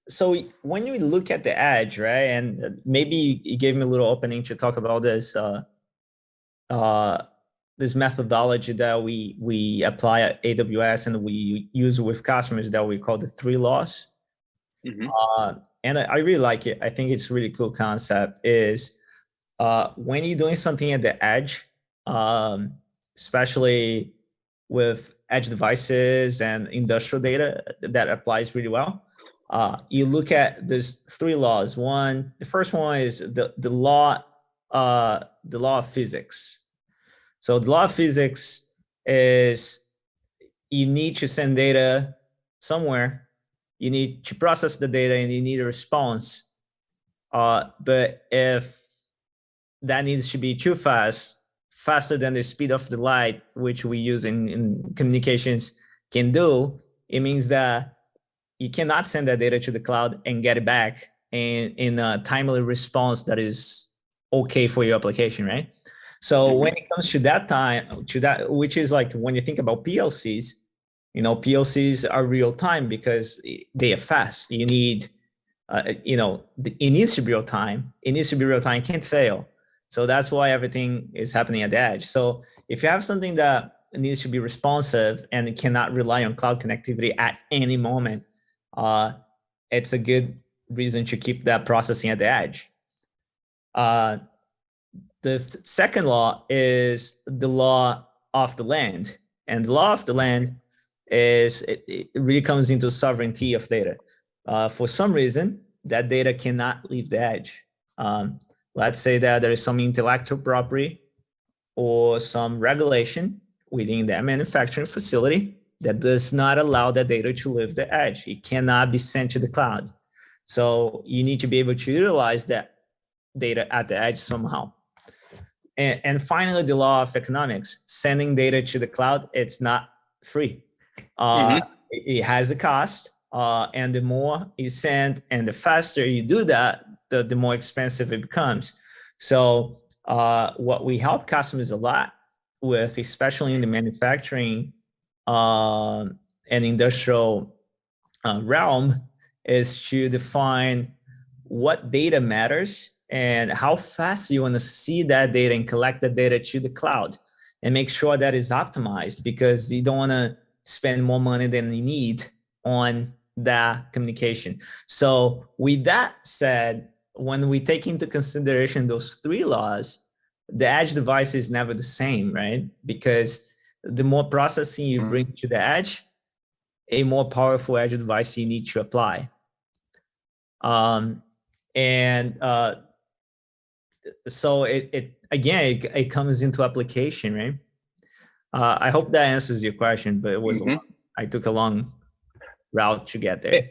So when you look at the edge, right, and maybe you gave me a little opening to talk about uh, this methodology that we apply at AWS and we use with customers that we call the three laws. Hmm. And I really like it. I think it's a really cool concept. Is when you're doing something at the edge, um, especially with edge devices and industrial data, that applies really well. You look at these three laws. The first one is the law of physics. So the law of physics is you need to send data somewhere. You need to process the data, and you need a response. But if that needs to be too fast, faster than the speed of the light, which we use in communications can do, it means that you cannot send that data to the cloud and get it back in a timely response that is okay for your application, right? So when it comes to that, which is like when you think about PLCs, PLCs are real time because they are fast. You need, it needs to be real time. It needs to be real time, can't fail. So that's why everything is happening at the edge. So if you have something that needs to be responsive and it cannot rely on cloud connectivity at any moment, it's a good reason to keep that processing at the edge. The second law is the law of the land. And the law of the land is it really comes into sovereignty of data. For some reason, that data cannot leave the edge. Let's say that there is some intellectual property or some regulation within that manufacturing facility that does not allow that data to leave the edge. It cannot be sent to the cloud. So you need to be able to utilize that data at the edge somehow. And finally, the law of economics, sending data to the cloud, it's not free. It has a cost. And the more you send and the faster you do that, the more expensive it becomes. So what we help customers a lot with, especially in the manufacturing and industrial realm, is to define what data matters and how fast you want to see that data and collect that data to the cloud, and make sure that is optimized, because you don't want to spend more money than you need on that communication. So with that said, when we take into consideration those three laws, the edge device is never the same, right? Because the more processing you bring to the edge, a more powerful edge device you need to apply. So it comes into application, right? I hope that answers your question, but it was I took a long route to get there.